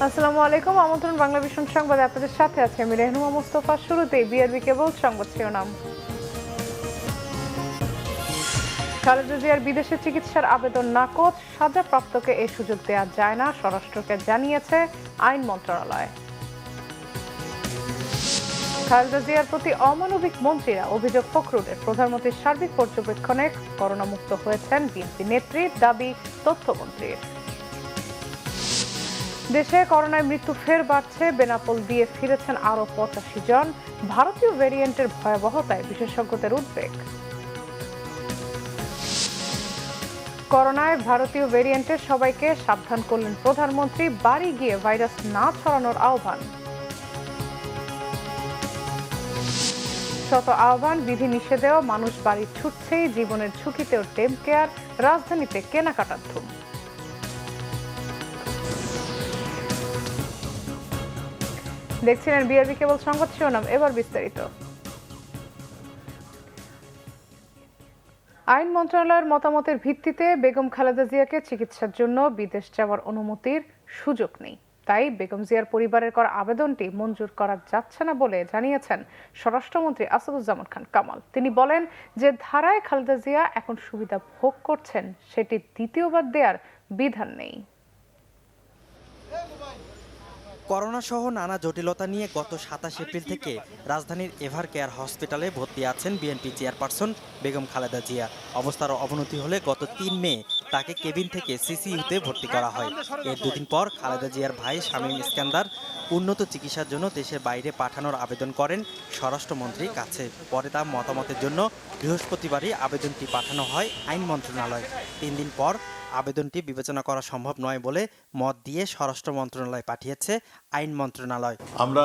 আসসালামু আলাইকুম। আমন্ত্রণ বাংলা ভিশন সংবাদে আপনাদের সাথে আছে আমি রেহনুমা মুস্তফা। শুরুতেই বিআরবি কেবল সংবাদ শিরোনাম। খালেদা জিয়ার বিদেশে চিকিৎসার আবেদন নাকচ, সাজাপ্রাপ্তকে এই সুযোগ দেওয়া যায় না, স্বরাষ্ট্রকে জানিয়েছে আইন মন্ত্রণালয়। খালেদা জিয়ার প্রতি অমানবিক মন্ত্রীরা, অভিযোগ ফখরুলের। প্রধানমন্ত্রীর সার্বিক পর্যবেক্ষণে করোনা মুক্ত হয়েছেন বিএনপি নেত্রী, দাবি তথ্যমন্ত্রীর। দেশে করোনায় মৃত্যু ফের বাড়ছে, বেনাপোল দিয়ে ফিরেছেন আরো 85 জন। ভারতীয় ভ্যারিয়েন্টের ভয়াবহতায় বিশেষজ্ঞদের উদ্বেগ। করোনায় ভারতীয় ভ্যারিয়েন্টের সবাইকে সাবধান করলেন প্রধানমন্ত্রী, বাড়ি গিয়ে ভাইরাস না ছড়ানোর আহ্বান। শত আহ্বান, বিধি নিষেধেও মানুষ বাড়ি ছুটছেই, জীবনের ঝুঁকিতেও টেম কেয়ার, রাজধানীতে কেনাকাটার ধুম। দেখছিলেন বিআরবি কেবল সংবাদ শিরোনাম, এবার বিস্তারিত। আইন মন্ত্রণালয়ের মতামতের ভিত্তিতে বেগম খালেদা জিয়াকে চিকিৎসার জন্য বিদেশ যাওয়ার অনুমতির সুযোগ নেই। তাই বেগম জিয়ার পরিবারের করা আবেদনটি মঞ্জুর করা যাচ্ছে না বলে জানিয়েছেন স্বরাষ্ট্রমন্ত্রী আসাদুজ্জামান খান কামাল। তিনি বলেন, যে ধারায় খালেদা জিয়া এখন সুবিধা ভোগ করছেন সেটি দ্বিতীয়বার দেওয়ার বিধান নেই। করোনা সহ নানা জটিলতা নিয়ে গত 27 এপ্রিল থেকে রাজধানীর এভার কেয়ার হসপিটালে ভর্তি আছেন বিএনপি চেয়ারপারসন বেগম খালেদা জিয়া। অবস্থার অবনতি হলে গত 3 মে তাকে কেবিন থেকে সিসিইউতে ভর্তি করা হয়। এর দুদিন পর খালেদা জিয়ার ভাই শামীম ইস্কান্দার উন্নত চিকিৎসার জন্য দেশের বাইরে পাঠানোর আবেদন করেন স্বরাষ্ট্রমন্ত্রীর কাছে। পরে তার মতামতের জন্য বৃহস্পতিবারই আবেদনটি পাঠানো হয় আইন মন্ত্রণালয়। 3 দিন পর আবেদনটি বিবেচনা করা সম্ভব নয় বলে মত দিয়ে স্বরাষ্ট্র মন্ত্রণালয় পাঠিয়েছে আইন মন্ত্রণালয়। আমরা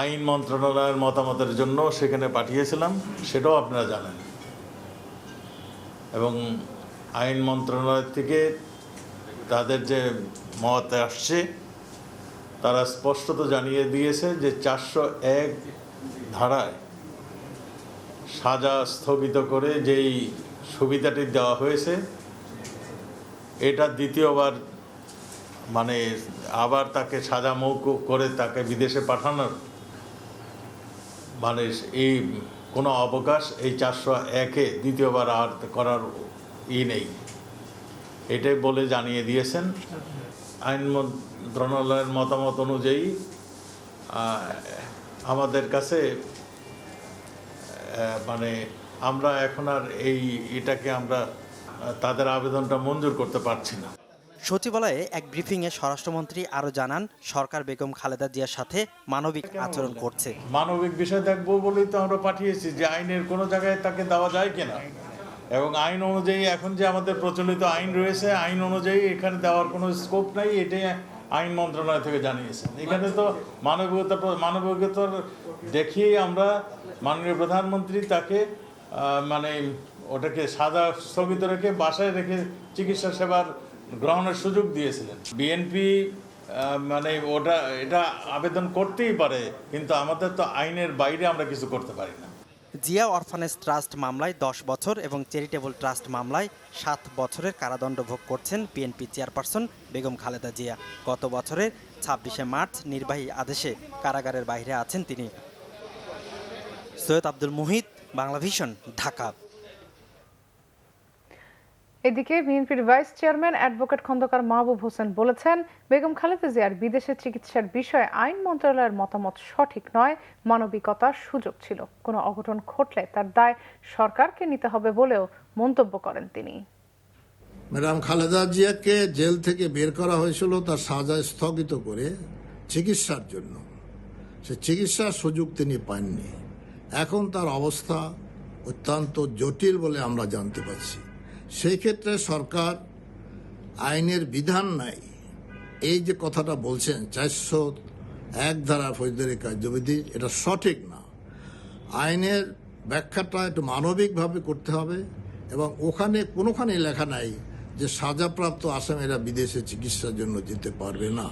আইন মন্ত্রণালয়ের মতামতের জন্য সেখানে পাঠিয়েছিলাম, সেটাও আপনারা জানেন। এবং আইন মন্ত্রণালয় থেকে তাদের যে মত আসছে তারা স্পষ্টত জানিয়ে দিয়েছে যে 401 ধারায় সাজা স্থগিত করে যেই সুবিধাটি দেওয়া হয়েছে, এটা দ্বিতীয়বার মানে আবার তাকে সাজা মওকুফ করে তাকে বিদেশে পাঠানোর মানে এই কোনো অবকাশ এই 401-এ দ্বিতীয়বার আর করার নেই, এটাই বলে জানিয়ে দিয়েছেন। আইন মন্ত্রণালয়ের মতামত অনুযায়ী আমাদের কাছে মানে আমরা এখন আর এটাকে আমরা তাদের আবেদনটা মঞ্জুর করতে পারছি না। সচিবালয়ে এক ব্রিফিংয়ে স্বরাষ্ট্রমন্ত্রী আরও জানান, সরকার বেগম খালেদা জিয়ার সাথে মানবিক আচরণ করছে। মানবিক বিষয় দেখবো বলেই তো আমরা পাঠিয়েছি যে আইনের কোনো জায়গায় তাকে দেওয়া যায় কিনা, এবং আইন অনুযায়ী এখন যে আমাদের প্রচলিত আইন রয়েছে, আইন অনুযায়ী এখানে দেওয়ার কোনো স্কোপ নাই, এটাই আইন মন্ত্রণালয় থেকে জানিয়েছেন। এখানে তো মানবিকতার দেখিয়েই আমরা মাননীয় প্রধানমন্ত্রী তাকে মানে ওটাকে সাজা স্থগিত রেখে বাসায় রেখে চিকিৎসা সেবার গ্রহণের সুযোগ দিয়েছিলেন। বিএনপি মানে এটা আবেদন করতেই পারে, কিন্তু আমাদের তো আইনের বাইরে আমরা কিছু করতে পারি না। জিয়া অরফানেজ ট্রাস্ট মামলায় 10 বছর এবং চ্যারিটেবল ট্রাস্ট মামলায় 7 বছরের কারাদণ্ড ভোগ করছেন বিএনপি চেয়ারপারসন বেগম খালেদা জিয়া। গত বছরের 26শে মার্চ নির্বাহী আদেশে কারাগারের বাইরে আছেন তিনি। সৈয়দ আব্দুল মুহিত, বাংলা ভিশন, ঢাকা। এদিকে বিএনপির vice chairman advocate Khandakar Mahbub Hossain বলেছেন, বেগম খালেদা জিয়ার বিদেশে চিকিৎসার বিষয়ে আইন মন্ত্রণালয়ের মতামত সঠিক নয়, মানবিকতার সুযোগ ছিল। কোনো অঘটন ঘটলে তার দায় সরকারকে নিতে হবে বলেও মন্তব্য করেন তিনি। ম্যাডাম খালেদা জিয়াকে জেল থেকে বের করা হয়েছিল তার সাজা স্থগিত করে চিকিৎসার জন্য। সে চিকিৎসার সুযোগ তিনি পাননি। এখন তার অবস্থা অত্যন্ত জটিল বলে আমরা জানতে পারছি। সেই ক্ষেত্রে সরকার আইনের বিধান নাই, এই যে কথাটা বলছেন 401 ধারা ফৌজদারি কার্যবিধি, এটা সঠিক না। আইনের ব্যাখ্যাটা একটু মানবিকভাবে করতে হবে, এবং ওখানে কোনোখানে লেখা নাই যে সাজাপ্রাপ্ত আসামিরা বিদেশে চিকিৎসার জন্য যেতে পারবে না।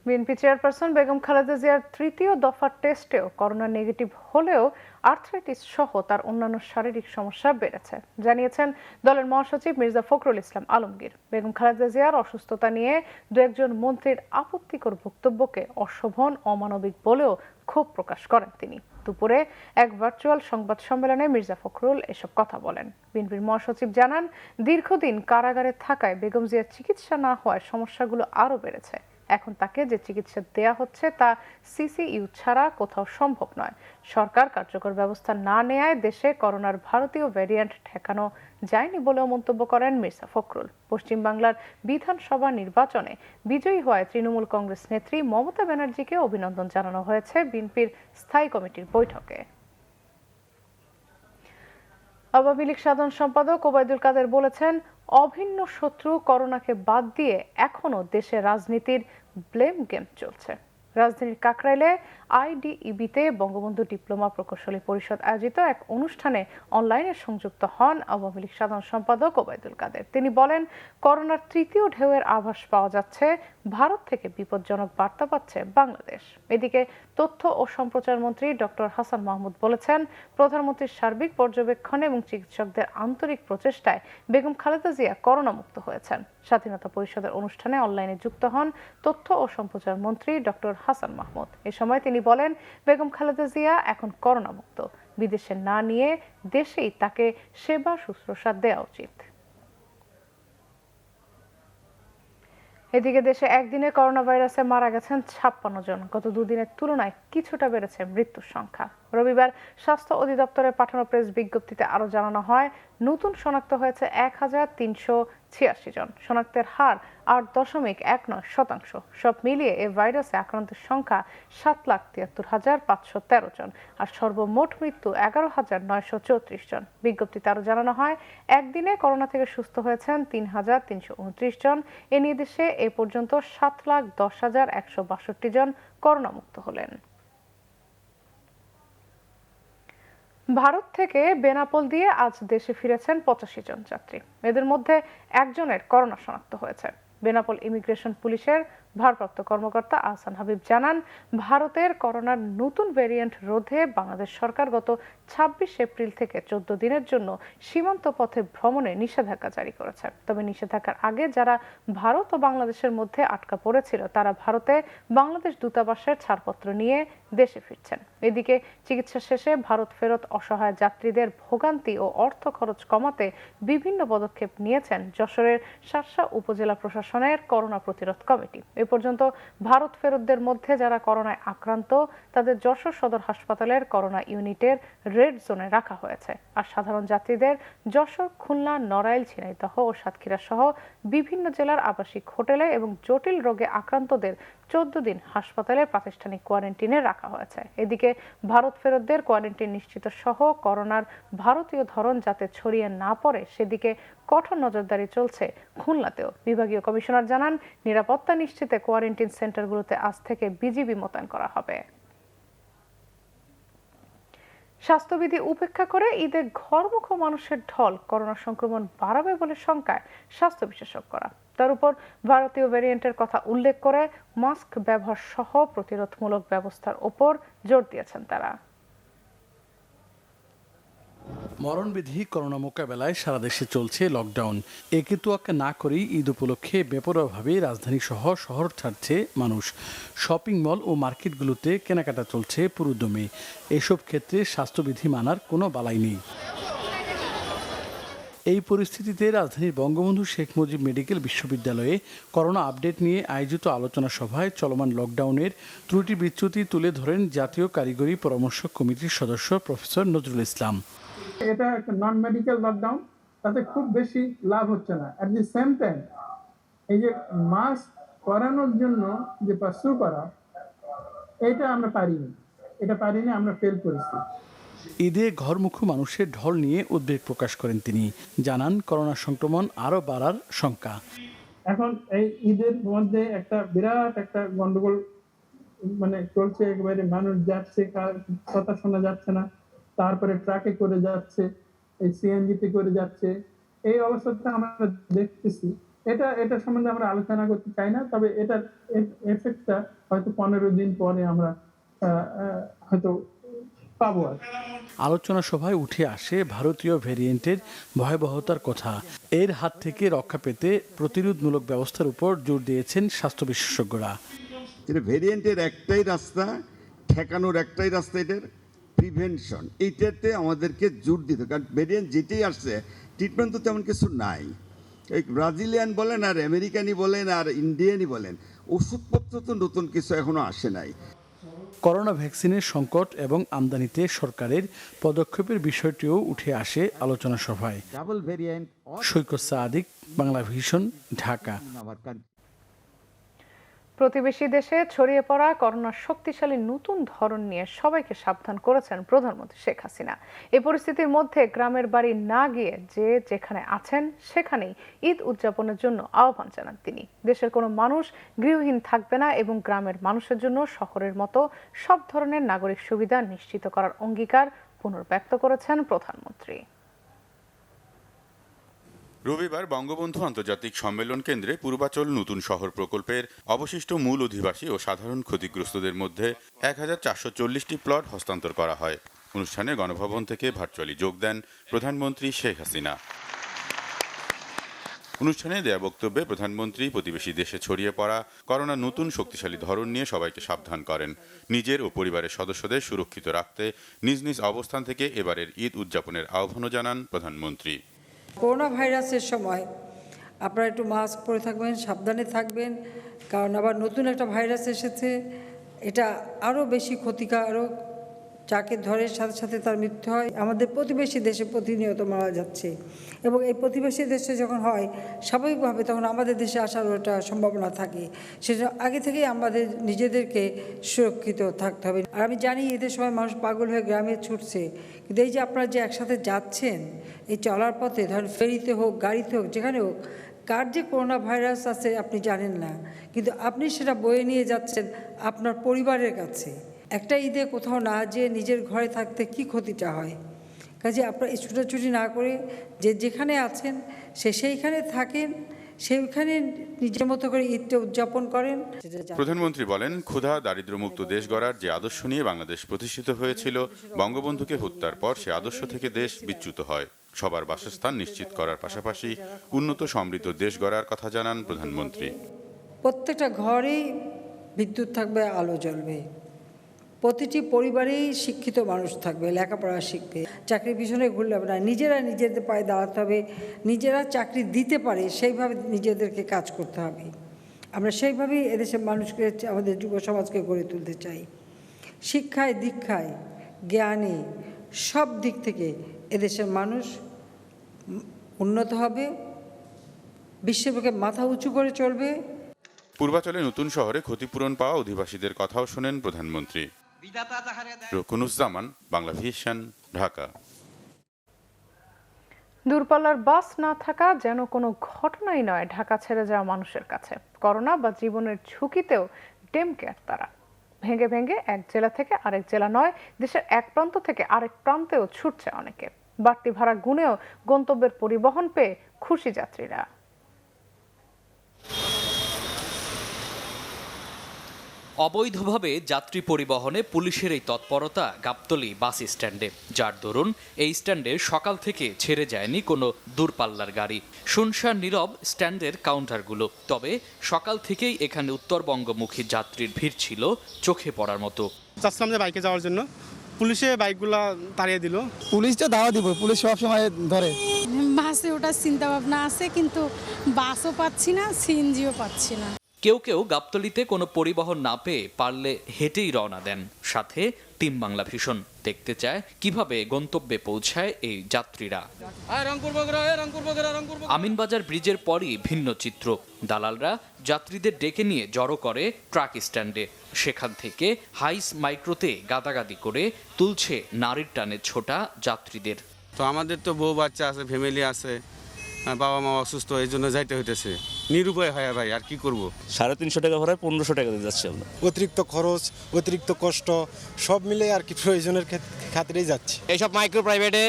বিএনপি চেয়ারপারসন বেগম খালেদা জিয়ার তৃতীয় দফার টেস্টেও করোনা নেগেটিভ হলেও আর্থ্রাইটিস সহ তার অন্যান্য শারীরিক সমস্যা বেড়েছে জানিয়েছেন দলের মহাসচিব মির্জা ফখরুল ইসলাম আলমগীর। বেগম খালেদা জিয়ার অসুস্থতা নিয়ে দু একজন মন্ত্রীর আপত্তিকর বক্তব্যকে অশোভন, অমানবিক বলেও ক্ষোভ প্রকাশ করেন তিনি। দুপুরে এক ভার্চুয়াল সংবাদ সম্মেলনে মির্জা ফখরুল এসব কথা বলেন। বিএনপির মহাসচিব জানান, দীর্ঘদিন কারাগারে থাকায় বেগম জিয়ার চিকিৎসা না হওয়ায় সমস্যাগুলো আরও বেড়েছে। এখন তাকে যে চিকিৎসা দেয়া হচ্ছে তা সিসিইউ ছাড়া কোথাও সম্ভব নয়। সরকার কার্যকর ব্যবস্থা না নেয়ায় দেশে করোনার ভারতীয় ভ্যারিয়েন্ট ঠেকানো যায়নি বলেও মন্তব্য করেন মির্জা ফখরুল। পশ্চিমবাংলার বিধানসভা নির্বাচনে বিজয়ী হওয়ায় তৃণমূল কংগ্রেস নেত্রী মমতা ব্যানার্জিকে অভিনন্দন জানানো হয়েছে বিএনপির স্থায়ী কমিটির বৈঠকে। আওয়ামী লীগ সাধারণ সম্পাদক ওবায়দুল কাদের বলেছেন, অভিন্ন শত্রু করোনাকে বাদ দিয়ে এখনো দেশে রাজনীতির ব্লেম গেম চলছে। রাজধানীর কাকরাইলে আইডিইবিতে বঙ্গবন্ধু ডিপ্লোমা প্রকৌশলী পরিষদ আয়োজিত এক অনুষ্ঠানে অনলাইনে সংযুক্ত হন আওয়ামী লীগ সাধারণ সম্পাদক ওবায়দুল কাদের। তিনি বলেন, করোনার তৃতীয় ঢেউয়ের আভাস পাওয়া যাচ্ছে, ভারত থেকে বিপজ্জনক বার্তা পাচ্ছে বাংলাদেশ। এদিকে তথ্য ও সম্প্রচার মন্ত্রী ডক্টর হাসান মাহমুদ বলেছেন, প্রধানমন্ত্রীর সার্বিক পর্যবেক্ষণে এবং চিকিৎসকদের আন্তরিক প্রচেষ্টায় বেগম খালেদা জিয়া করোনা মুক্ত হয়েছেন। স্বাধীনতা পরিষদের অনুষ্ঠানে অনলাইনে যুক্ত হন তথ্য ও সম্প্রচার মন্ত্রী ডক্টর হাসান মাহমুদ। এ সময় তিনি বলেন, বেগম খালেদা জিয়া এখন করোনা মুক্ত, বিদেশে না নিয়ে দেশেই তাকে সেবা শুশ্রূষা দেওয়া উচিত। এদিকে দেশে একদিনে করোনা ভাইরাসে মারা গেছেন 56 জন। গত দুদিনের তুলনায় কিছুটা বেড়েছে মৃত্যুর সংখ্যা। রবিবার স্বাস্থ্য অধিদপ্তরের পাঠানো প্রেস বিজ্ঞপ্তিতে আরও জানানো হয়, নতুন শনাক্ত হয়েছে 1386 জন। শনাক্তের হার 8.19%। সব মিলিয়ে এ ভাইরাসে আক্রান্তের সংখ্যা 7,73,513 জন আর সর্বমোট মৃত্যু 11,934 জন। বিজ্ঞপ্তিতে আরও জানানো হয়, একদিনে করোনা থেকে সুস্থ হয়েছেন 3,329 জন। এ নিয়ে দেশে এ পর্যন্ত 7,10,162 জন করোনামুক্ত হলেন। ভারত থেকে বেনাপোল দিয়ে আজ দেশে ফিরেছেন 85 জন যাত্রী। এদের মধ্যে একজনের করোনা শনাক্ত হয়েছে। বেনাপোল ইমিগ্রেশন পুলিশের ভারপ্রাপ্ত কর্মকর্তা আহসান হাবিব জানান, ভারতের করোনার নতুন ভ্যারিয়েন্ট রোধে বাংলাদেশ সরকার গত 26 এপ্রিল থেকে 14 দিনের জন্য সীমান্ত পথে ভ্রমণে নিষেধাজ্ঞা জারি করেছে। তবে নিষেধাজ্ঞার আগে যারা ভারত ও বাংলাদেশের মধ্যে আটকা পড়েছিল তারা ভারতে বাংলাদেশ দূতাবাসের ছাড়পত্র নিয়ে দেশে ফিরছেন। এদিকে চিকিৎসা শেষে ভারত ফেরত অসহায় যাত্রীদের ভোগান্তি ও অর্থ খরচ কমাতে বিভিন্ন পদক্ষেপ নিয়েছেন যশোরের শার্শা উপজেলা প্রশাসনের করোনা প্রতিরোধ কমিটি। এ পর্যন্ত ভারত ফেরতদের মধ্যে যারা করোনায় আক্রান্ত তাদের যশোর সদর হাসপাতালের করোনা ইউনিটের রেড জোনে রাখা হয়েছে। আর সাধারণ যাত্রীদের যশোর, খুলনা, নড়াইল, ঝিনাইদহ ও সাতক্ষীরা সহ বিভিন্ন জেলার আবাসিক হোটেলে এবং জটিল রোগে আক্রান্তদের 14 দিন হাসপাতালে প্রাতিষ্ঠানিক কোয়ারেন্টিনে রাখা হয়েছে। এদিকে ভারত ফেরতদের কোয়ারেন্টিন নিশ্চিত সহ করোনার ভারতীয় ধরন যাতে ছড়িয়ে না পড়ে সেদিকে কঠোর নজরদারি চলছে খুলনাতেও। বিভাগীয় কমিশনার জানান, নিরাপত্তা নিশ্চিতে কোয়ারেন্টিন সেন্টারগুলোতে আজ থেকে বিজিবি মোতায়েন করা হবে। স্বাস্থ্যবিধি উপেক্ষা করে ঈদে ঘরমুখো মানুষের ঢল করোনা সংক্রমণ বাড়াবে বলে শঙ্কায় স্বাস্থ্য বিশেষজ্ঞরা। তার উপর ভারতীয় ভ্যারিয়েন্টের কথা উল্লেখ করে মাস্ক ব্যবহার সহ প্রতিরোধমূলক ব্যবস্থার ওপর জোর দিয়েছেন তারা। মরণবিধি করোনা মোকাবেলায় সারা দেশে চলছে লকডাউন। একে তোয়াক্কা না করেই ঈদ উপলক্ষে বেপরোয়াভাবে রাজধানী সহ শহর ছাড়ছে মানুষ। শপিং মল ও মার্কেটগুলোতে কেনাকাটা চলছে পুরোদমে। এসব ক্ষেত্রে স্বাস্থ্যবিধি মানার কোনো বালাই নেই। এই পরিস্থিতিতে রাজধানীর বঙ্গবন্ধু শেখ মুজিব মেডিকেল বিশ্ববিদ্যালয়ে করোনা আপডেট নিয়ে আয়োজিত আলোচনা সভায় চলমান লকডাউনের ত্রুটি বিচ্যুতি তুলে ধরেন জাতীয় কারিগরি পরামর্শ কমিটির সদস্য প্রফেসর নজরুল ইসলাম। এটা একটা নন মেডিকেল লকডাউন, তাতে খুব বেশি লাভ হচ্ছে না। অ্যাট দি সেম টাইম এই যে মাস্ক করানোর জন্য যে পার্সু করা, এটা আমরা পারিনি, আমরা ফেল করেছি। ঈদে ঘরমুখো মানুষের ঢল নিয়ে উদ্বেগ প্রকাশ করেন তিনি। জানান, করোনা সংক্রমণ আরও বাড়ার শঙ্কা। এখন এই ঈদের মধ্যে একটা বিরাট একটা গন্ডগোল চলছে। একেবারে মানুষ যাচ্ছে, কথা শোনা যাচ্ছে না, তারপরে ট্রাকে করে যাচ্ছে, এই সিএনজিতে করে যাচ্ছে। এই অবস্থাটা আমরা দেখতেছি। এটা সম্বন্ধে আমরা আলোচনা করতে চাই না, তবে এটার এফেক্টটা হয়তো 15 দিন পরে আমরা হয়তো পাবো আর কি। আলোচনা সভায় উঠে আসে ভারতীয় ভেরিয়েন্টের ভয়াবহতার কথা। এর হাত থেকে রক্ষা পেতে প্রতিরোধমূলক ব্যবস্থার উপর জোর দিয়েছেন স্বাস্থ্য বিশেষজ্ঞরা। এটা ভেরিয়েন্টের একটাই রাস্তা, ঠেকানোর একটাই রাস্তা, এটার প্রিভেনশন। এইটাতে আমাদেরকে জোর দিতে, কারণ ভেরিয়েন্ট যেটাই আসছে ট্রিটমেন্ট তো তেমন কিছু নাই। এই ব্রাজিলিয়ান বলেন আর আমেরিকানি বলেন আর ইন্ডিয়ানই বলেন, ওষুধপত্র তো নতুন কিছু এখনো আসে নাই। করোনা ভ্যাকসিনের সংকট এবং আমদানিতে সরকারের পদক্ষেপের বিষয়টিও উঠে আসে আলোচনা সভায়। ডাবল ভেরিয়েন্ট সৈকত সাদিক, বাংলা ভিশন, ঢাকা। প্রতিবেশী দেশে ছড়িয়ে পড়া করোনার শক্তিশালী নতুন ধরন নিয়ে সবাইকে সাবধান করেছেন প্রধানমন্ত্রী শেখ হাসিনা। এই পরিস্থিতির মধ্যে গ্রামের বাড়ি না গিয়ে যে যেখানে আছেন সেখানেই ঈদ উদযাপনের জন্য আহ্বান জানান তিনি। দেশের কোনো মানুষ গৃহহীন থাকবে না এবং গ্রামের মানুষের জন্য শহরের মতো সব ধরনের নাগরিক সুবিধা নিশ্চিত করার অঙ্গীকার পুনর্ব্যক্ত করেছেন প্রধানমন্ত্রী। রবিবার বঙ্গবন্ধু আন্তর্জাতিক সম্মেলন কেন্দ্রে পূর্বাচল নতুন শহর প্রকল্পের অবশিষ্ট মূল অধিবাসী ও সাধারণ ক্ষতিগ্রস্তদের মধ্যে 1440টি প্লট হস্তান্তর করা হয়। অনুষ্ঠানে গণভবন থেকে ভার্চুয়ালি যোগ দেন প্রধানমন্ত্রী শেখ হাসিনা। অনুষ্ঠানে দেয়া বক্তব্যে প্রধানমন্ত্রী প্রতিবেশী দেশে ছড়িয়ে পড়া করোনার নতুন শক্তিশালী ধরন নিয়ে সবাইকে সাবধান করেন। নিজের ও পরিবারের সদস্যদের সুরক্ষিত রাখতে নিজ নিজ অবস্থান থেকে এবারের ঈদ উদযাপনের আহ্বানও জানান প্রধানমন্ত্রী। করোনা ভাইরাসের সময় আপনারা একটু মাস্ক পরে থাকবেন, সাবধানে থাকবেন, কারণ আবার নতুন একটা ভাইরাস এসেছে। এটা আরও বেশি ক্ষতিকারক, যাকে ধরে সাথে সাথে তার মৃত্যু হয়। আমাদের প্রতিবেশী দেশে প্রতিনিয়ত মারা যাচ্ছে এবং এই প্রতিবেশী দেশে যখন হয় স্বাভাবিকভাবে তখন আমাদের দেশে আসার একটা সম্ভাবনা থাকে। সেটা আগে থেকেই আমাদের নিজেদেরকে সুরক্ষিত থাকতে হবে। আর আমি জানি এদের সময় মানুষ পাগল হয়ে গ্রামে ছুটছে, কিন্তু এই যে আপনারা যে একসাথে যাচ্ছেন এই চলার পথে, ধরেন ফেরিতে হোক, গাড়িতে হোক, যেখানে হোক, কার যে করোনা ভাইরাস আছে আপনি জানেন না, কিন্তু আপনি সেটা বয়ে নিয়ে যাচ্ছেন আপনার পরিবারের কাছে। একটা ঈদে কোথাও না যেয়ে নিজের ঘরে থাকতে কি ক্ষতিটা হয়? কাজে আপনারা এই ছুটোছুটি না করে যে যেখানে আছেন সেইখানে থাকেন, সেইখানে নিজের মতো করে ঈদটা উদযাপন করেন। প্রধানমন্ত্রী বলেন, ক্ষুধা দারিদ্র্যমুক্ত দেশ গড়ার যে আদর্শ নিয়ে বাংলাদেশ প্রতিষ্ঠিত হয়েছিল, বঙ্গবন্ধুকে হত্যার পর সে আদর্শ থেকে দেশ বিচ্যুত হয়। সবার বাসস্থান নিশ্চিত করার পাশাপাশি উন্নত সমৃদ্ধ দেশ গড়ার কথা জানান প্রধানমন্ত্রী। প্রত্যেকটা ঘরেই বিদ্যুৎ থাকবে, আলো জ্বলবে, প্রতিটি পরিবারেই শিক্ষিত মানুষ থাকবে, লেখাপড়া শিখবে, চাকরির পিছনে ঘুরলে হবে না, নিজেরা নিজেদের পায়ে দাঁড়াতে হবে, নিজেরা চাকরি দিতে পারে সেইভাবে নিজেদেরকে কাজ করতে হবে। আমরা সেইভাবেই এদেশের মানুষকে, আমাদের যুব সমাজকে গড়ে তুলতে চাই। শিক্ষায়, দীক্ষায়, জ্ঞানে, সব দিক থেকে এদেশের মানুষ উন্নত হবে, বিশ্বের বুকে মাথা উঁচু করে চলবে। পূর্বাচলে নতুন শহরে ক্ষতিপূরণ পাওয়া অধিবাসীদের কথাও শোনেন প্রধানমন্ত্রী। রকুনুজ্জামান, বাংলা ভিশন, ঢাকা। দূরপাল্লার বাস না থাকা যেন কোনো ঘটনাই নয় ঢাকা ছেড়ে যাওয়া মানুষের কাছে। করোনা বা জীবনের ঝুঁকিতেও ডেম কেয়ার তারা। ভেঙে ভেঙে এক জেলা থেকে আরেক জেলা নয়, দেশের এক প্রান্ত থেকে আরেক প্রান্তেও ছুটছে অনেকে। বাড়তি ভাড়া গুনেও গন্তব্যের পরিবহন পেয়ে খুশি যাত্রীরা। অবৈধভাবে যাত্রী পরিবহনে পুলিশের এই তৎপরতা গাবতলী বাস স্ট্যান্ডে, যার দরুন এই স্ট্যান্ডে সকাল থেকে ছেড়ে যায়নি কোনো দূরপাল্লার গাড়ি। শুনশান নীরব স্ট্যান্ডের কাউন্টারগুলো, তবে সকাল থেকেই এখানে উত্তরবঙ্গমুখী যাত্রীর ভিড় ছিল চোখে পড়ার মতো। চাচ্ছিলাম যে বাইকে যাওয়ার জন্য, পুলিশে বাইকগুলা তাড়িয়ে দিল। পুলিশটা দাওয়া দিব, পুলিশ সবসময় ধরে। বাসে ওঠার চিন্তা ভাবনা আছে, কিন্তু বাসও পাচ্ছি না, সিএনজিও পাচ্ছি না। কেউ কেউ গাবতলীতে কোনো পরিবহন না পেয়ে পারলে হেঁটেই রওনা দেন। সাথে টিম বাংলা ভিশন দেখতে চায় কিভাবে গন্তব্যে পৌঁছায় এই যাত্রীরা। আমিনবাজার ব্রিজের পরই ভিন্ন চিত্র। দালালরা যাত্রীদের ডেকে নিয়ে জড়ো করে ট্রাক স্ট্যান্ডে, সেখান থেকে হাইস মাইক্রোতে গাদাগাদি করে তুলছে নারীর টানে ছোটা যাত্রীদের। তো আমাদের তো বউ বাচ্চা আছে, ফ্যামিলি আছে, বাবা মা অসুস্থ, এই জন্য যাইতে হইতেছে। নিরুপায় হয় ভাই, আর কি করব। 350 টাকা ভাড়ায় 1500 টাকা দিয়ে যাচ্ছি আমরা। অতিরিক্ত খরচ, অতিরিক্ত কষ্ট সব মিলে আর কি প্রয়োজনের খাতিরেই যাচ্ছি। এইসব মাইক্রো প্রাইভেটে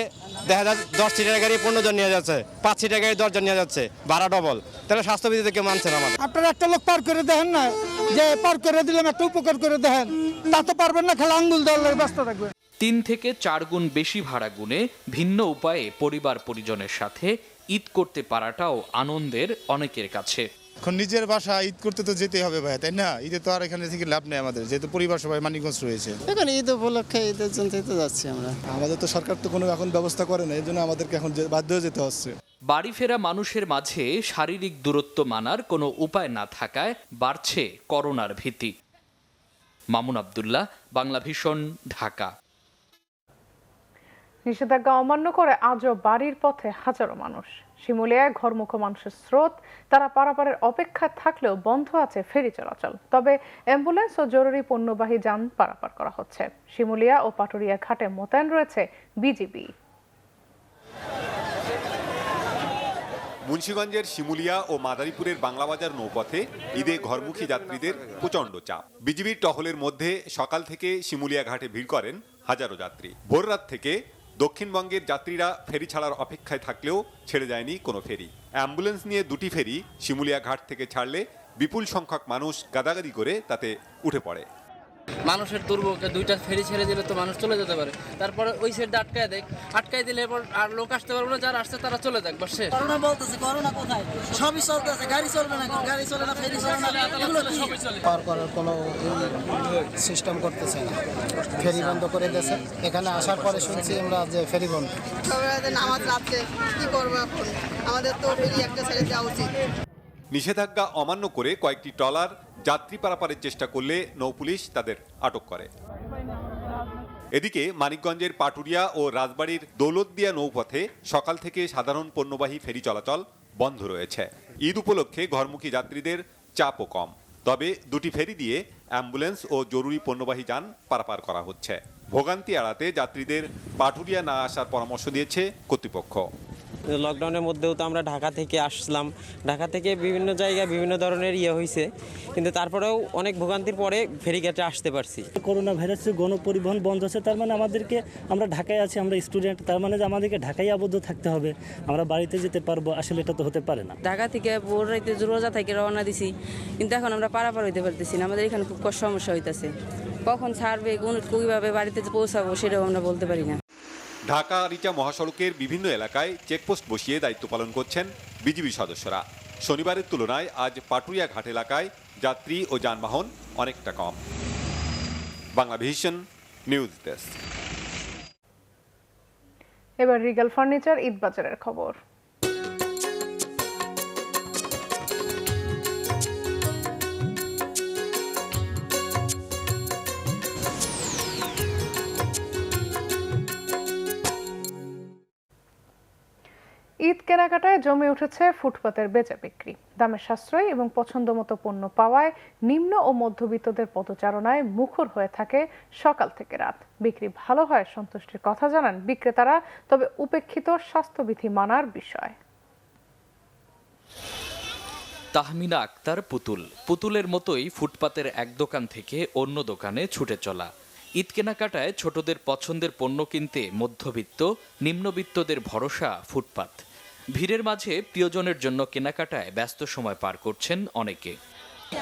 দেখা যায় 10 সিটের গাড়ি 15 জন নিয়ে যাচ্ছে, 5 সিটের গাড়ি 10 জন নিয়ে যাচ্ছে, ভাড়া ডবল। তাহলে স্বাস্থ্যবিধিতে কেউ মানছে না আমাদের। আপনারা একটা লোক পার করে দেখেন না, যে পার করে দিলাম একটা উপকার করে দেখেন, তা তো পারবেন না, খেলা আঙ্গুল দেওয়ার ব্যস্ত থাকবে। 3 থেকে 4 গুণ বেশি ভাড়া গুনে ভিন্ন উপায়ে পরিবার পরিজনের সাথে ঈদ করতে পারাটাও আনন্দের অনেকের কাছে। এখন নিজের বাসা ঈদ করতে তো যেতেই হবে ভাই, তাই না? ঈদে তো আর এখানে থেকে লাভ নেই আমাদের, যেহেতু পরিবার সবাই মানিকগঞ্জ রয়েছে। এখন ঈদ উপলক্ষে ঈদের জন্য তো যাচ্ছি আমরা। আমাদের তো সরকার তো কোনো এখন ব্যবস্থা করে না, এই জন্য আমাদেরকে এখন বাধ্য হয়ে যেতে হচ্ছে। বাড়ি ফেরা মানুষের মাঝে শারীরিক দূরত্ব মানার কোনো উপায় না থাকায় বাড়ছে করোনার ভীতি। মামুন আব্দুল্লাহ, বাংলা ভিশন, ঢাকা। নিষেধাজ্ঞা অমান্য করে আজও বাড়ির পথে হাজারো মানুষ। শিমুলিয়ায় ঘরমুখো মানুষের স্রোত, তারা পারাপারের অপেক্ষায় থাকলেও বন্ধ আছে ফেরি চলাচল। তবে অ্যাম্বুলেন্স ও জরুরি পণ্যবাহী যান পারাপার করা হচ্ছে। শিমুলিয়া ও পাটুরিয়া ঘাটে মোতায়েন রয়েছে বিজিবি। মুন্সিগঞ্জের শিমুলিয়া ও মাদারীপুরের বাংলাবাজার নৌপথে ঈদে ঘরমুখী যাত্রীদের প্রচণ্ড চাপ। বিজিবির টহলের মধ্যে সকাল থেকে শিমুলিয়া ঘাটে ভিড় করেন হাজারো যাত্রী। ভোররাত থেকে দক্ষিণবঙ্গের যাত্রীরা ফেরি ছাড়ার অপেক্ষায় থাকলেও ছেড়ে যায়নি কোনো ফেরি। অ্যাম্বুলেন্স নিয়ে 2টি ফেরি শিমুলিয়া ঘাট থেকে ছাড়লে বিপুল সংখ্যক মানুষ গাদাগাদি করে তাতে উঠে পড়ে। মানুষের দুর্ভোগে 2টা ফেরি ছেড়ে দিলে তো মানুষ চলে যেতে পারে, তারপরে ওই সাইড আটকায় দিলে এবার আর লোক আসতে পারবে না, যারা আসছে তারা চলে যাক। বসে করোনা বলতেছে, করোনা কোথায়? সবই চলতেছে, গাড়ি চলবে না, গাড়ি চলে না, ফেরি চলে না, এগুলো সবই চলে। পার করার কোনো সিস্টেম করতেছে না, ফেরি বন্ধ করে দিয়েছে। এখানে আসার পরে শুনছি আমরা যে ফেরি বন্ধ। নামাজ রাখছে, কি করবো এখন? আমাদের তো ফেরি একটা ছেড়ে দেওয়া উচিত। নিষেধাজ্ঞা অমান্য করে কয়েকটি ট্রলার যাত্রী পারাপারের চেষ্টা করলে নৌপুলিশ তাদের আটক করে। এদিকে মানিকগঞ্জের পাটুরিয়া ও রাজবাড়ীর দৌলতদিয়া নৌপথে সকাল থেকে সাধারণ পণ্যবাহী ফেরি চলাচল বন্ধ রয়েছে। ঈদ উপলক্ষে ঘরমুখী যাত্রীদের চাপও কম, তবে 2টি ফেরি দিয়ে অ্যাম্বুলেন্স ও জরুরি পণ্যবাহী যান পারাপার করা হচ্ছে। ভোগান্তি এড়াতে যাত্রীদের পাটুরিয়া না আসার পরামর্শ দিয়েছে কর্তৃপক্ষ। লকডাউনের মধ্যেও তো আমরা ঢাকা থেকে আসলাম, ঢাকা থেকে বিভিন্ন জায়গায় বিভিন্ন ধরনের হয়েছে, কিন্তু তারপরেও অনেক ভোগান্তির পরে ফেরিঘাটে আসতে পারছি। করোনা ভাইরাসের গণপরিবহন বন্ধ আছে, তার মানে আমাদেরকে, আমরা ঢাকায় আছি, আমরা স্টুডেন্ট, তার মানে যে আমাদেরকে ঢাকায় আবদ্ধ থাকতে হবে, আমরা বাড়িতে যেতে পারবো, আসলে এটা তো হতে পারে না। ঢাকা থেকে ভোর রাইতে রোজা থেকে রওনা দিছি, কিন্তু এখন আমরা পারাপার হইতে পারতেছি না। আমাদের এখানে খুব সমস্যা হইতেছে, কখন ছাড়বে, কিভাবে বাড়িতে পৌঁছাবো সেটাও আমরা বলতে পারি না। ঢাকা আরিচা মহাসড়কের বিভিন্ন এলাকায় চেকপোস্ট বসিয়ে দায়িত্ব পালন করছেন বিজিবি সদস্যরা। শনিবারের তুলনায় আজ পাটুরিয়া ঘাট এলাকায় যাত্রী ও যানবাহন অনেকটা কম। Bangla vision news desk. এবার রিগাল ফার্নিচার ঈদ বাজারের খবর। ঈদ কেনাকাটায় জমে উঠেছে ফুটপাতের বেচা বিক্রি। দামে সাশ্রয় এবং পছন্দমতো পণ্য পাওয়ায় নিম্ন ও মধ্যবিত্তদের পদচারণায় মুখর হয়ে থাকে সকাল থেকে রাত। বিক্রি ভালো হয় সন্তুষ্টির কথা জানান বিক্রেতারা, তবে উপেক্ষিত স্বাস্থ্যবিধি মানার বিষয়। তাহমিনা আক্তার পুতুলের মতোই ফুটপাতের এক দোকান থেকে অন্য দোকানে ছুটে চলা। ঈদ কেনাকাটায় ছোটদের পছন্দের পণ্য কিনতে মধ্যবিত্ত নিম্নবিত্তদের ভরসা ফুটপাত। ভিড়ের মাঝে প্রিয়জনের জন্য কেনাকাটায় ব্যস্ত সময় পার করছেন অনেকে।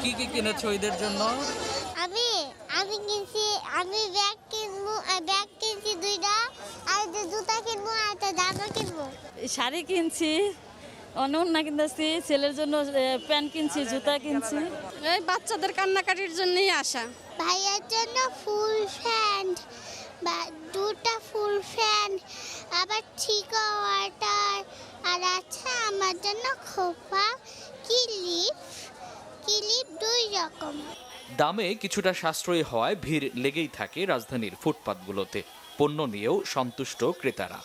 কি কি কিনেছো ঈদের জন্য? আমি ব্যাগ কিনছি 2টা, আর জুতা কিনবো, আর জামা কিনবো। শাড়ি কিনছি, অন্য কিনতেছি, ছেলের জন্য প্যান্ট কিনছি, জুতা কিনছি। এই বাচ্চাদের কান্নাকাটির জন্যই আসা। ভাইয়ার জন্য ফুল প্যান্ট, 2টা ফুল প্যান্ট, আবার ঠিকা ওয়াটার, আর আচ্ছা আমার জন্য খোপা, ক্লিপ 2 রকম। দামে কিছুটা সাশ্রয়ী হওয়ায় ভিড় লেগেই থাকে রাজধানীর ফুটপাতগুলোতে। পণ্য নিয়েও সন্তুষ্ট ক্রেতারা।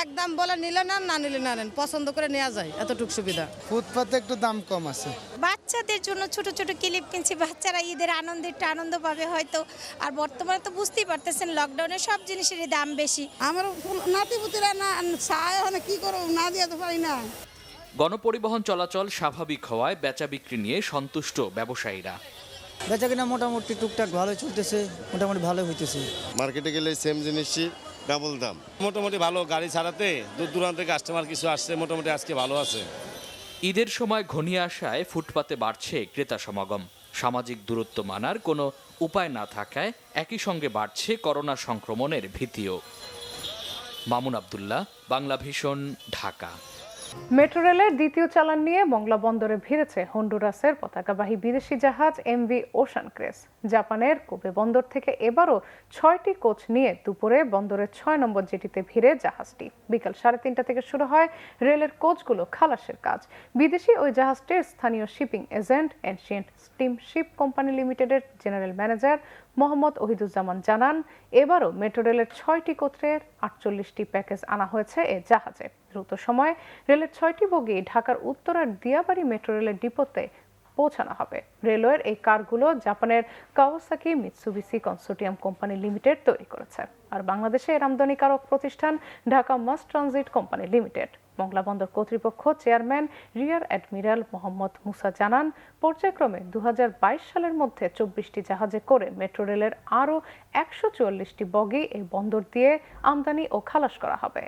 একদম বলে নিলে না নিলে না নেন, পছন্দ করে নেওয়া যায়, এতটুকু সুবিধা। ফুটপাতে একটু দাম কম আছে। বাচ্চাদের জন্য ছোট ছোট ক্লিপ কিনছি, বাচ্চারা ঈদের আনন্দ পাবে হয়তো। আর বর্তমানে তো বুঝতেই পারতেছেন লকডাউনে সব জিনিসেরই দাম বেশি। আমার নাতিপুতিরা না চায়, কি করবো, না দিয়ে তো পারি না। গণপরিবহন চলাচল স্বাভাবিক হওয়ায় বেচা বিক্রি নিয়ে সন্তুষ্ট ব্যবসায়ীরা। বেচা কিনা মোটামুটি টুকটাক ভালো চলতেছে, মোটামুটি ভালো হইতেছে। মার্কেটে গেলে সেম জিনিসই ডাবল দাম। মোটামুটি ভালো, গাড়ি ছাড়াতে দূর দূরান্তে কাস্টমার কিছু আসছে, মোটামুটি আজকে ভালো আছে। ঈদের সময় ঘনিয়ে আসায় ফুটপাতে বাড়ছে ক্রেতা সমাগম। সামাজিক দূরত্ব মানার কোনো উপায় না থাকায় একই সঙ্গে বাড়ছে করোনা সংক্রমণের ভীতিও। মামুন আব্দুল্লাহ, বাংলা ভিশন, ঢাকা। মেট্রো রেলের দ্বিতীয় চালান নিয়ে মংলা বন্দরে ভিড়েছে হন্ডুরাসের পতাকাবাহী বিদেশি জাহাজ এমভি ওশান ক্রেস। জাপানের কোবে বন্দর থেকে এবারও 6টি কোচ নিয়ে দুপুরে বন্দরের 6 নম্বর জেটিতে ভিড়ে জাহাজটি। বিকাল 3:30 থেকে শুরু হয় রেলের কোচগুলো খালাসের কাজ। বিদেশি ওই জাহাজটির স্থানীয় shipping agent ancient steamship company লিমিটেডের জেনারেল ম্যানেজার মোহাম্মদ ওহিদুজ্জামান জানান, এবারও মেট্রো রেলের 6টি কোচের 48টি প্যাকেজ আনা হয়েছে এ জাহাজে। দ্রুত সময়ে রেলের 6টি বগি ঢাকার উত্তরার দিয়াবাড়ি মেট্রো রেলের ডিপোতে পৌঁছানো হবে। রেলওয়ের এই কারগুলো জাপানের Kawasaki Mitsubishi consortium company limited তৈরি করেছে, আর বাংলাদেশে এর আমদানিকারক প্রতিষ্ঠান Dhaka mass transit company limited. Mongla বন্দর কর্তৃপক্ষ chairman rear admiral Mohammad Musa জানান, পর্যায়ক্রমে 2022 সালের মধ্যে 24টি জাহাজে করে মেট্রো রেলের আরও 144টি বগি এই বন্দর দিয়ে আমদানি ও খালাস করা হবে।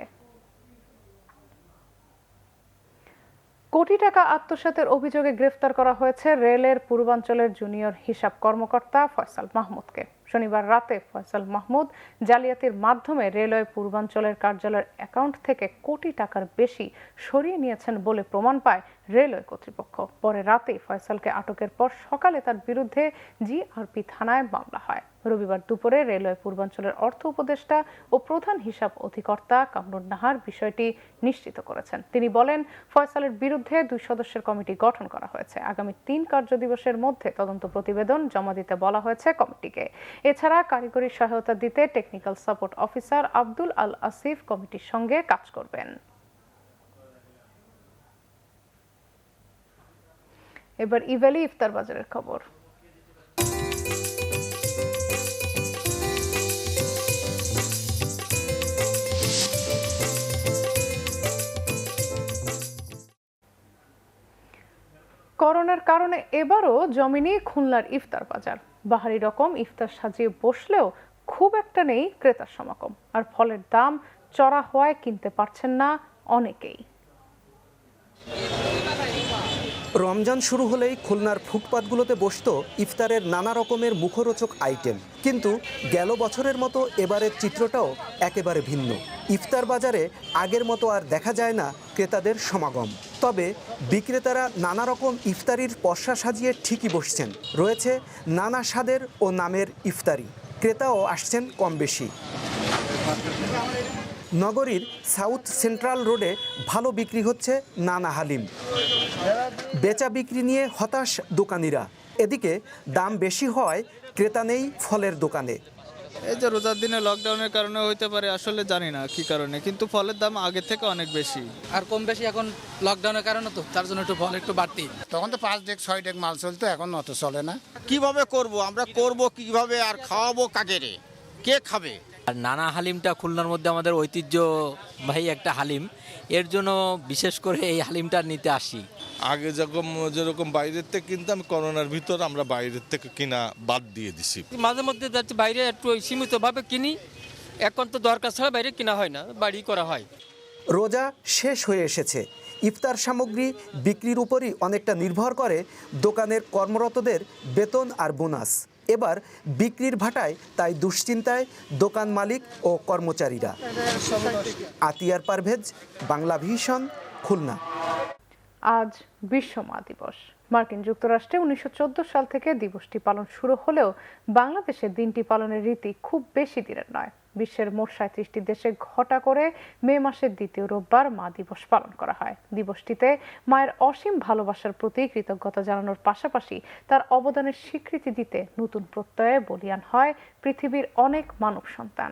কোটি টাকা আত্মসাতের অভিযোগে গ্রেফতার করা হয়েছে রেলের পূর্বাঞ্চলের জুনিয়র হিসাব কর্মকর্তা ফয়সাল মাহমুদকে। শনিবার রাতে ফয়সাল মাহমুদ জালিয়াতির মাধ্যমে রেলওয়ে পূর্বাঞ্চলের কার্যালয়ের অ্যাকাউন্ট থেকে কোটি টাকার বেশি সরিয়ে নিয়েছেন বলে প্রমাণ পায় রেলওয়ে কর্তৃপক্ষ। পরে রাতে ফয়সালকে আটকের পর সকালে তার বিরুদ্ধে জিআরপি থানায় মামলা হয়। রবিবার দুপুরে রেলওয়ে পূর্বাঞ্চলের অর্থ উপদেষ্টা ও প্রধান হিসাব অধিকর্তা কামরুন নাহার বিষয়টি নিশ্চিত করেছেন। তিনি বলেন, ফয়সালের বিরুদ্ধে 2 সদস্যের কমিটি গঠন করা হয়েছে। আগামী 3 কার্যদিবসের মধ্যে তদন্ত প্রতিবেদন জমা দিতে বলা হয়েছে কমিটিকে। এছাড়া কারিগরি সহায়তা দিতে টেকনিক্যাল সাপোর্ট অফিসার আব্দুল আল আসিফ কমিটির সঙ্গে কাজ করবেন। এবার ইভ্যালি ইফতার বাজারের খবর। করোনার কারণে এবারও জমেনি খুলনার ইফতার বাজার। বাহারি রকম ইফতার সাজিয়ে বসলেও খুব একটা নেই ক্রেতার সমাগম, আর ফলের দাম চড়া হওয়ায় কিনতে পারছেন না অনেকেই। রমজান শুরু হলেই খুলনার ফুটপাতগুলোতে বসতো ইফতারের নানা রকমের মুখরোচক আইটেম, কিন্তু গেল বছরের মতো এবারের চিত্রটাও একেবারে ভিন্ন। ইফতার বাজারে আগের মতো আর দেখা যায় না ক্রেতাদের সমাগম, তবে বিক্রেতারা নানা রকম ইফতারির পসরা সাজিয়ে ঠিকই বসছেন। রয়েছে নানা স্বাদের ও নামের ইফতারি, ক্রেতাও আসছেন কম বেশি। নগরীর সাউথ সেন্ট্রাল রোডে ভালো বিক্রি হচ্ছে নানা হালিম। বেচা বিক্রি নিয়ে হতাশ দোকানিরা। এদিকে দাম বেশি হওয়ায় ক্রেতা নেই ফলের দোকানে। এই যে রোজার দিনে লকডাউনের কারণে হইতে পারে, আসলে জানি না কি কারণে, কিন্তু ফলের দাম আগে থেকে অনেক বেশি। আর কম বেশি এখন লকডাউনের কারণে তো তার জন্য একটু ফল একটু বাড়তি। তখন তো 5 ডেক 6 ডেক মাল চলতো, এখন অত চলে না। কিভাবে করব আমরা, করব কিভাবে, আর খাওয়াবো কাকে রে, কে খাবে? আর নানা হালিমটা খুলনার মধ্যে আমাদের ঐতিহ্যবাহী একটা হালিম, এর জন্য বিশেষ করে এই হালিমটা নিতে আসি। আগে যেরকম বাইরের থেকে কিনতাম, করোনার ভিতর আমরা বাইরের থেকে কিনা বাদ দিয়ে দিছি। মাঝে মধ্যে যাচ্ছে বাইরে একটু সীমিতভাবে কিনি, এখন তো দরকার ছাড়া বাইরে কিনা হয় না, বাড়ি করা হয়। রোজা শেষ হয়ে এসেছে। ইফতার সামগ্রী বিক্রির উপরই অনেকটা নির্ভর করে দোকানের কর্মরতদের বেতন আর বোনাস। এবার বিক্রির ভাটায় তাই দুশ্চিন্তায় দোকান মালিক ও কর্মচারীরা। আতিয়ার পারভেজ, বাংলা ভিশন, খুলনা। আজ বিশ্ব মা দিবস। মার্কিন যুক্তরাষ্ট্রে 1914 সাল থেকে দিবসটি পালন শুরু হলেও বাংলাদেশে দিনটি পালনের রীতি খুব বেশি দিনের নয়। বিশ্বের মোট 37টি দেশে ঘটা করে মে মাসের দ্বিতীয় রোববার মা দিবস পালন করা হয়। দিবসটিতে মায়ের অসীম ভালোবাসার প্রতি কৃতজ্ঞতা জানানোর পাশাপাশি তার অবদানের স্বীকৃতি দিতে নতুন প্রত্যয়ে বলীয়ান হয় পৃথিবীর অনেক মানব সন্তান।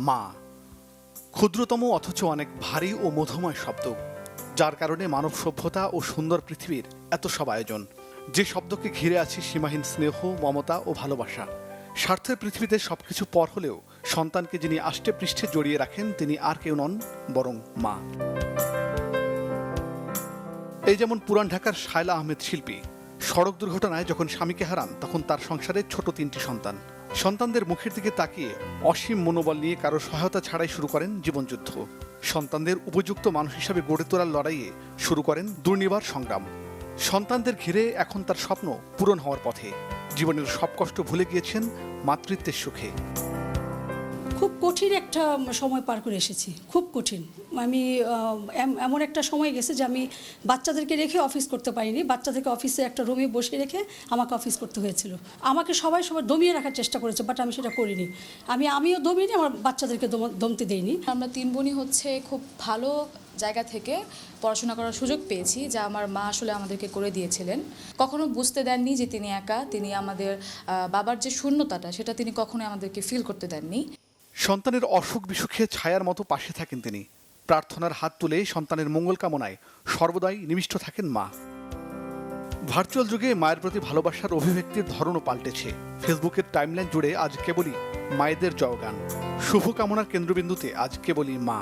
মা, ক্ষুদ্রতম অথচ অনেক ভারী ও মধুময় শব্দ, যার কারণে মানব সভ্যতা ও সুন্দর পৃথিবীর এত সব আয়োজন। যে শব্দকে ঘিরে আছে সীমাহীন স্নেহ, মমতা ও ভালোবাসা, স্বার্থের পৃথিবীতে সবকিছু পর হলেও সন্তানকে যিনি আষ্টে পৃষ্ঠে জড়িয়ে রাখেন তিনি আর কেউ নন বরং মা। এই যেমন পুরান ঢাকার শায়লা আহমেদ শিল্পী। সড়ক দুর্ঘটনায় যখন স্বামীকে হারান তখন তার সংসারে ছোট 3টি সন্তান। সন্তানদের মুখের দিকে তাকিয়ে অসীম মনোবল নিয়ে কারো সহায়তা ছাড়াই শুরু করেন জীবনযুদ্ধ। সন্তানদের উপযুক্ত মানুষ হিসাবে গড়ে তোলার লড়াইয়ে শুরু করেন দুর্নিবার সংগ্রাম। সন্তানদের ঘিরে এখন তার স্বপ্ন পূরণ হওয়ার পথে। জীবনের সব কষ্ট ভুলে গিয়েছেন মাতৃত্বের সুখে। খুব কঠিন একটা সময় পার করে এসেছি, খুব কঠিন। আমি এমন একটা সময় গেছে যে আমি বাচ্চাদেরকে রেখে অফিস করতে পারিনি। বাচ্চাদেরকে অফিসে একটা রুমে বসে রেখে আমাকে অফিস করতে হয়েছিল। আমাকে সবাই দমিয়ে রাখার চেষ্টা করেছে, বাট আমি সেটা করিনি। আমিও দমিয়ে আমার বাচ্চাদেরকে দমতে দেইনি। আমরা 3 বোনই হচ্ছে খুব ভালো জায়গা থেকে পড়াশোনা করার সুযোগ পেয়েছি, যা আমার মা আসলে আমাদেরকে করে দিয়েছিলেন। কখনো বুঝতে দেননি যে তিনি একা, তিনি আমাদের বাবার যে শূন্যতাটা সেটা তিনি কখনোই আমাদেরকে ফিল করতে দেননি। সন্তানের অসুখ বিসুখে ছায়ার মতো পাশে থাকেন তিনি। প্রার্থনার হাত তুলে সন্তানের মঙ্গল কামনায় সর্বদাই নিবিষ্ট থাকেন মা। ভার্চুয়াল যুগে মায়ের প্রতি ভালোবাসার অভিব্যক্তির ধরনও পাল্টেছে। ফেসবুকের টাইমলাইন জুড়ে আজ কেবলই মায়েদের জয়গান। শুভকামনার কেন্দ্রবিন্দুতে আজ কেবলই মা।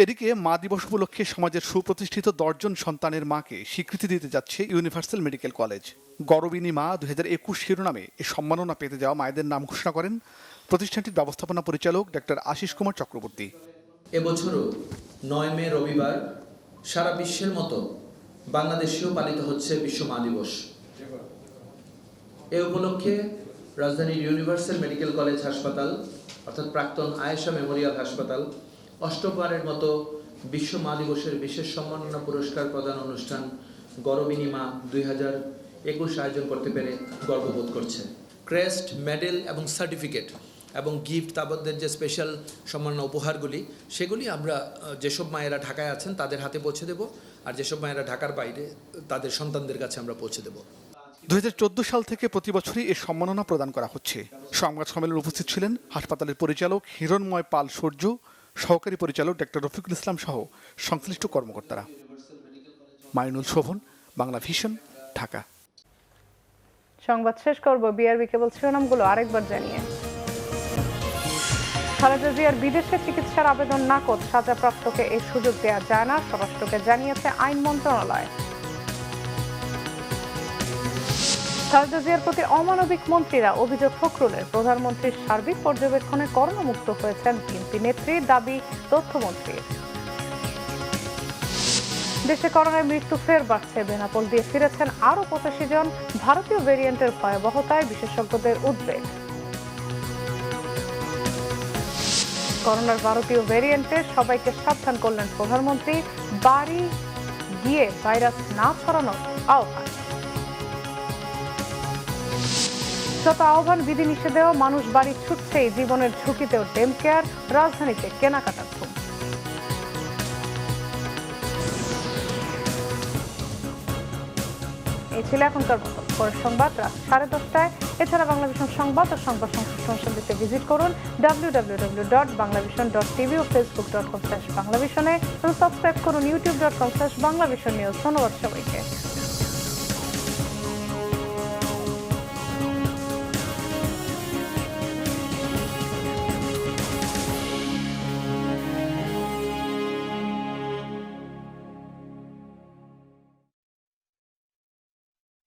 এদিকে মা দিবস উপলক্ষে সমাজের সুপ্রতিষ্ঠিত 10 জন সন্তানের মাকে স্বীকৃতি দিতে যাচ্ছে ইউনিভার্সাল মেডিকেল কলেজ। গরবিনী মা 2021 শিরোনামে এ সম্মাননা পেতে যাওয়া মায়েদের নাম ঘোষণা করেন প্রতিষ্ঠানটির ব্যবস্থাপনা পরিচালক ডক্টর আশিস কুমার চক্রবর্তী। এবছরও 9 মে রবিবার সারা বিশ্বের মতো বাংলাদেশেও পালিত হচ্ছে বিশ্ব মা দিবস। এ উপলক্ষে রাজধানীর ইউনিভার্সাল মেডিকেল কলেজ হাসপাতাল অর্থাৎ প্রাক্তন আয়েশা মেমোরিয়াল হাসপাতাল 8মবারের মতো বিশ্ব মা দিবসের বিশেষ সম্মাননা পুরস্কার প্রদান অনুষ্ঠান গরবিনী মা 2021 আয়োজন করতে পেরে গর্ববোধ করছে। ক্রেস্ট, মেডেল এবং সার্টিফিকেট এবং গিফট তাবদের যে স্পেশাল সম্মাননা উপহারগুলি সেগুলি আমরা যেসব মায়েরা ঢাকায় আছেন তাদের হাতে পৌঁছে দেব, আর যেসব মায়েরা ঢাকার বাইরে তাদের সন্তানদের কাছে আমরা পৌঁছে দেব। 2014 সাল থেকে প্রতি বছরই এই সম্মাননা প্রদান করা হচ্ছে। সংবাদ সম্মেলনে উপস্থিত ছিলেন হাসপাতালের পরিচালক হিরণময় পাল সূর্য, সহকারী পরিচালক ডক্টর রফিকুল ইসলাম সহ সংশ্লিষ্ট কর্মকর্তারা। মাইনুল শোভন, বাংলা ভিশন, ঢাকা। সংবাদ শেষ করব বিআরবি কেবল শিরোনামগুলো আরেকবার জানিয়ে। খালেদা জিয়ার বিদেশে চিকিৎসার আবেদন নাকচ, সাজাপ্রাপ্তকে এই সুযোগ দেওয়া যায় না, স্বরাষ্ট্রকে জানিয়েছে আইন মন্ত্রণালয়। খালেদা জিয়ার প্রতি অমানবিক মন্ত্রীরা, অভিযোগ ফখরুলের। প্রধানমন্ত্রীর সার্বিক পর্যবেক্ষণে করোনামুক্ত হয়েছেন বিএনপি নেত্রী, দাবি তথ্যমন্ত্রীর। দেশে করোনায় মৃত্যু ফের বাড়ছে, বেনাপোল দিয়ে ফিরেছেন আরও 85 জন। ভারতীয় ভেরিয়েন্টের ভয়াবহতায় বিশেষজ্ঞদের উদ্বেগ। করোনার ভারতীয় ভেরিয়েন্টে সবাইকে সাবধান করলেন প্রধানমন্ত্রী, বাড়ি গিয়ে ভাইরাস না ছড়ানোর আহ্বান। যত আহ্বান বিধিনিষেধেও মানুষ বাড়ি ছুটছেই, জীবনের ঝুঁকিতেও ডেম কেয়ার, রাজধানীতে কেনাকাটার ধুম। এই ছিল এখনকার মতো। পরের সংবাদ রাত 10:30টায়। এছাড়া বাংলা ভিশন সংবাদ ও সংবাদ সংশ্লিষ্ট ভিজিট করুন www.banglavision.tv ও facebook.com/banglavision এবং সাবস্ক্রাইব করুন youtube.com/banglavision news। ধন্যবাদ সবাইকে।